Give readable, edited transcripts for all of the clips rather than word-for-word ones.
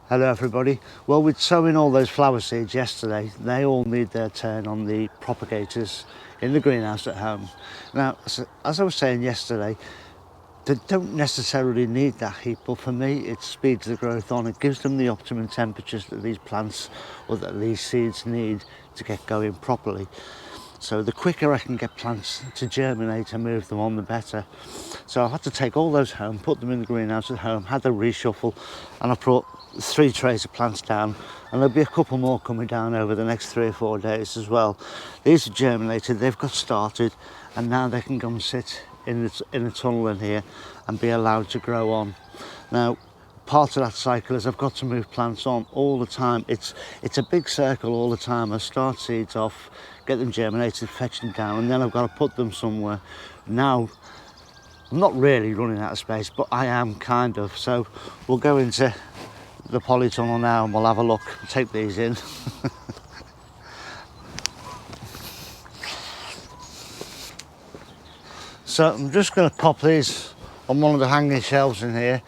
Hello everybody. Well, we'd sown all those flower seeds yesterday. They all need their turn on the propagators in the greenhouse at home. Now, as I was saying yesterday, they don't necessarily need that heat, but for me it speeds the growth on. It gives them the optimum temperatures that these plants or that these seeds need to get going properly. So the quicker I can get plants to germinate and move them on, the better. So I've had to take all those home, put them in the greenhouse at home, had the reshuffle, and I brought 3 trays of plants down, and there'll be a couple more coming down over the next 3 or 4 days as well. These are germinated, they've got started, and now they can go and sit in the tunnel in here and be allowed to grow on. Now, part of that cycle is I've got to move plants on all the time. It's a big circle all the time. I start seeds off, get them germinated, fetch them down, and then I've got to put them somewhere. Now, I'm not really running out of space, but I am kind of. So we'll go into the polytunnel now and we'll have a look, take these in. So I'm just going to pop these on one of the hanging shelves in here.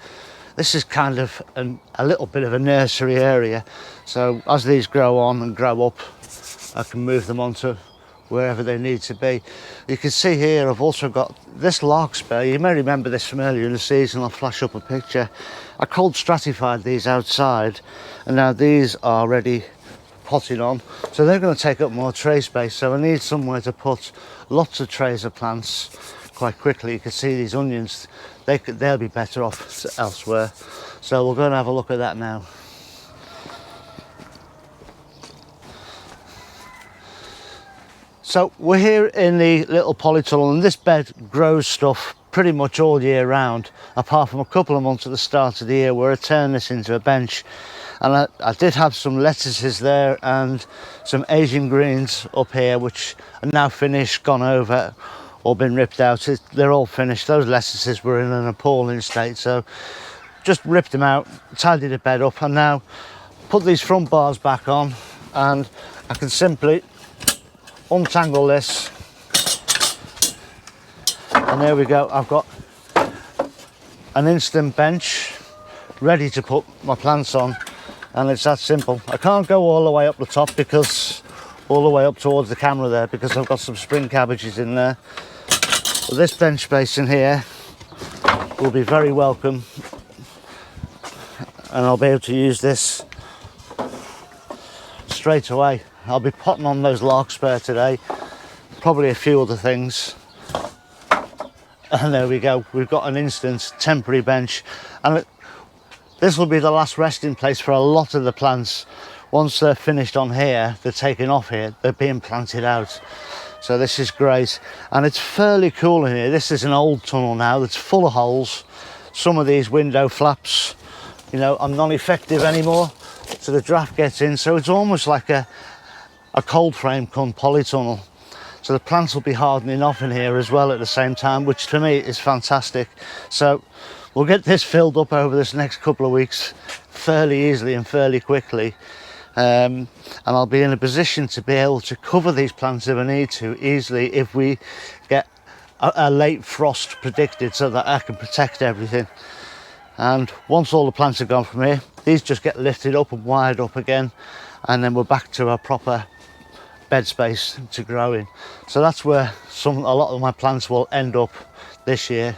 This is kind of a little bit of a nursery area, so as these grow on and grow up, I can move them onto wherever they need to be. You can see here I've also got this larkspur. You may remember this from earlier in the season. I'll flash up a picture. I cold stratified these outside, and now these are ready potting on, so they're going to take up more tray space, so I need somewhere to put lots of trays of plants quite quickly. You can see these onions, they'll be better off elsewhere, so we'll go and have a look at that now. So we're here in the little polytunnel, and this bed grows stuff pretty much all year round, apart from a couple of months at the start of the year where I turned this into a bench. And I did have some lettuces there and some Asian greens up here, which are now finished, gone over, or been ripped out. They're all finished. Those lettuces were in an appalling state, so just ripped them out, tidied the bed up, and now put these front bars back on, and I can simply untangle this, and there we go. I've got an instant bench ready to put my plants on, and it's that simple. I can't go all the way up the top, because all the way up towards the camera there, because I've got some spring cabbages in there. But this bench space in here will be very welcome, and I'll be able to use this straight away. I'll be potting on those larkspur today, probably a few other things, and there we go. We've got an instant temporary bench, and this will be the last resting place for a lot of the plants. Once they're finished on here, they're taken off here, they're being planted out. So this is great, and it's fairly cool in here. This is an old tunnel now that's full of holes. Some of these window flaps, you know, are non-effective anymore, so the draft gets in. So it's almost like a cold frame come polytunnel. So the plants will be hardening off in here as well at the same time, which to me is fantastic. So we'll get this filled up over this next couple of weeks fairly easily and fairly quickly. And I'll be in a position to be able to cover these plants if I need to easily if we get a late frost predicted, so that I can protect everything. And once all the plants are gone from here, these just get lifted up and wired up again, and then we're back to a proper bed space to grow in. So that's where a lot of my plants will end up this year.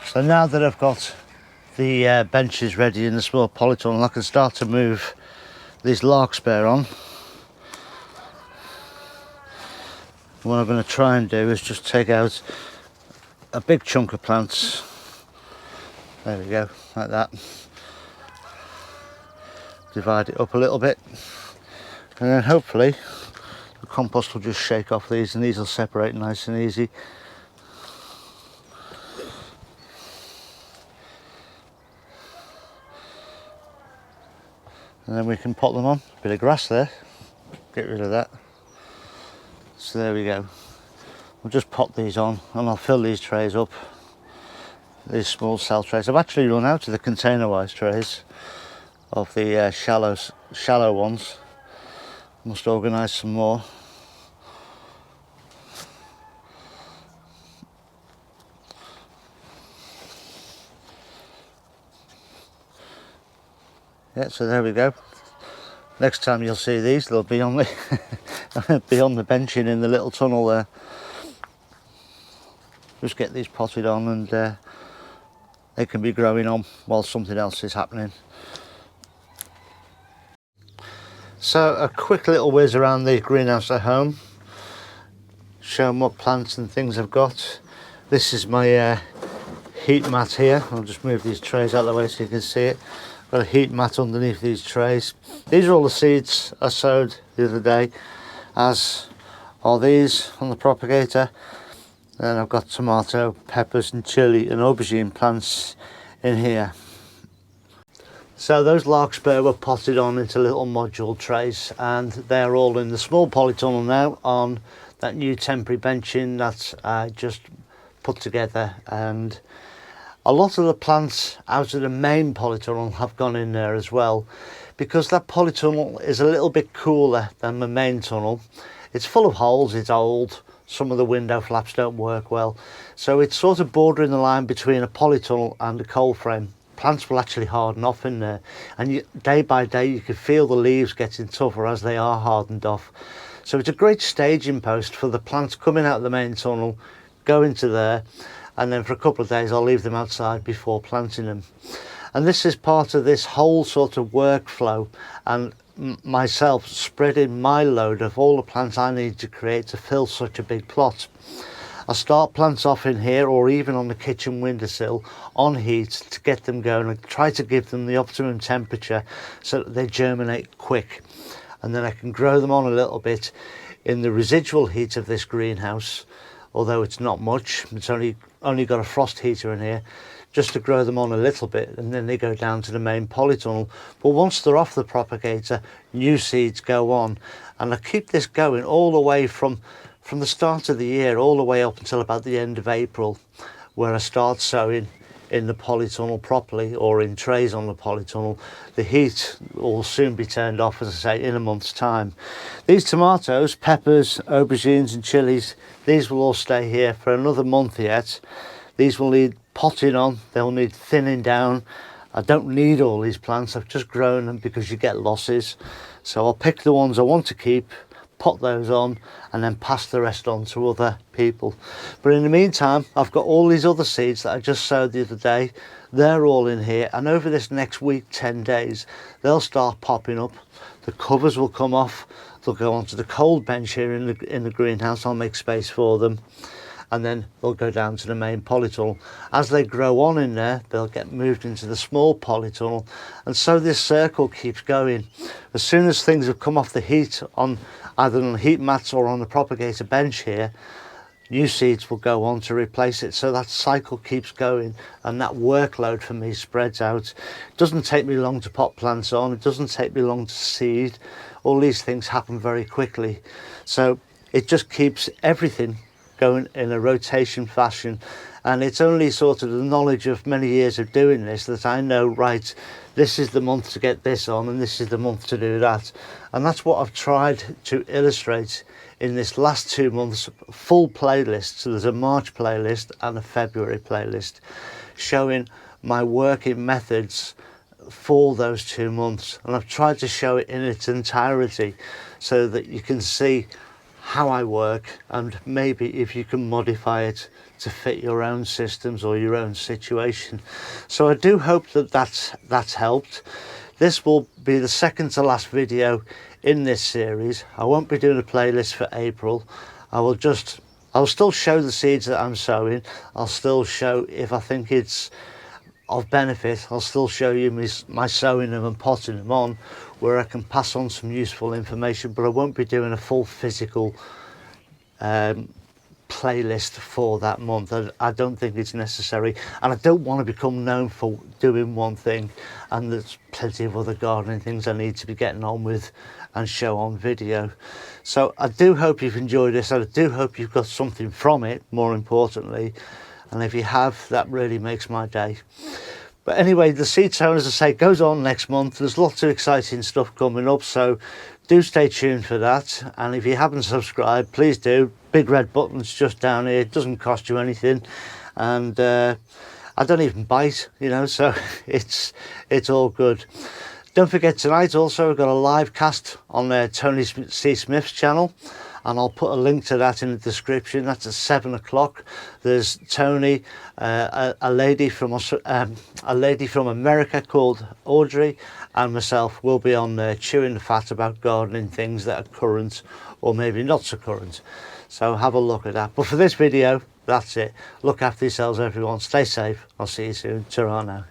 So now that I've got the benches ready in the small polytunnel, I can start to move these larkspur on. What I'm going to try and do is just take out a big chunk of plants. There we go, like that. Divide it up a little bit, and then hopefully the compost will just shake off these, and these will separate nice and easy. And then we can pot them on. A bit of grass there, get rid of that. So there we go. We'll just pop these on, and I'll fill these trays up, these small cell trays. I've actually run out of the container-wise trays of the shallow ones. Must organise some more. Yeah, so there we go. Next time you'll see these, they'll be on the be on the benching in the little tunnel there. Just get these potted on, and they can be growing on while something else is happening. So a quick little whiz around the greenhouse at home, show them what plants and things I've got. This is my heat mat here. I'll just move these trays out of the way so you can see it. Got a heat mat underneath these trays. These are all the seeds I sowed the other day, as are these on the propagator. Then I've got tomato, peppers and chilli and aubergine plants in here. So those larkspur were potted on into little module trays, and they're all in the small polytunnel now on that new temporary benching that I just put together. And a lot of the plants out of the main polytunnel have gone in there as well, because that polytunnel is a little bit cooler than the main tunnel. It's full of holes, it's old, some of the window flaps don't work well, so it's sort of bordering the line between a polytunnel and a cold frame. Plants will actually harden off in there, and day by day you can feel the leaves getting tougher as they are hardened off. So it's a great staging post for the plants coming out of the main tunnel, go into there, and then for a couple of days I'll leave them outside before planting them. And this is part of this whole sort of workflow, and myself spreading my load of all the plants I need to create to fill such a big plot. I start plants off in here, or even on the kitchen windowsill on heat, to get them going and try to give them the optimum temperature so that they germinate quick, and then I can grow them on a little bit in the residual heat of this greenhouse, although it's not much. It's only got a frost heater in here, just to grow them on a little bit, and then they go down to the main polytunnel. But once they're off the propagator, new seeds go on, and I keep this going all the way from the start of the year all the way up until about the end of April, where I start sowing in the polytunnel properly, or in trays on the polytunnel. The heat will soon be turned off, as I say, in a month's time. These tomatoes, peppers, aubergines and chilies, these will all stay here for another month yet. These will need potting on, they'll need thinning down. I don't need all these plants, I've just grown them because you get losses. So I'll pick the ones I want to keep, pot those on, and then pass the rest on to other people. But in the meantime, I've got all these other seeds that I just sowed the other day. They're all in here, and over this next week, 10 days, they'll start popping up. The covers will come off, they'll go onto the cold bench here in the greenhouse. I'll make space for them, and then they'll go down to the main polytunnel. As they grow on in there, they'll get moved into the small polytunnel, and so this circle keeps going. As soon as things have come off the heat, on either on the heat mats or on the propagator bench here, new seeds will go on to replace it. So that cycle keeps going, and that workload for me spreads out. It doesn't take me long to pot plants on, it doesn't take me long to seed. All these things happen very quickly, so it just keeps everything going in a rotation fashion. And it's only sort of the knowledge of many years of doing this that I know, right, this is the month to get this on and this is the month to do that. And that's what I've tried to illustrate in this last 2 months full playlist. So there's a March playlist and a February playlist showing my working methods for those 2 months, and I've tried to show it in its entirety so that you can see how I work, and maybe if you can modify it to fit your own systems or your own situation. So I do hope that that's helped. This will be the second to last video in this series. I won't be doing a playlist for April. I'll still show the seeds that I'm sowing. I'll still show, if I think it's of benefit, I'll still show you my sowing them and potting them on, where I can pass on some useful information, but I won't be doing a full physical playlist for that month. I don't think it's necessary, and I don't want to become known for doing one thing, and there's plenty of other gardening things I need to be getting on with and show on video. So I do hope you've enjoyed this, and I do hope you've got something from it, more importantly, and if you have, that really makes my day. But anyway, the seed sowing, as I say, goes on next month. There's lots of exciting stuff coming up, so do stay tuned for that. And if you haven't subscribed, please do. Big red button's just down here. It doesn't cost you anything, and I don't even bite, you know, so it's all good. Don't forget, tonight also we've got a live cast on Tony C. Smith's channel, and I'll put a link to that in the description. That's at 7 o'clock. There's Tony, a lady from America called Audrey, and myself will be on there chewing the fat about gardening things that are current or maybe not so current. So have a look at that. But for this video, that's it. Look after yourselves, everyone. Stay safe. I'll see you soon. Ta-ra now.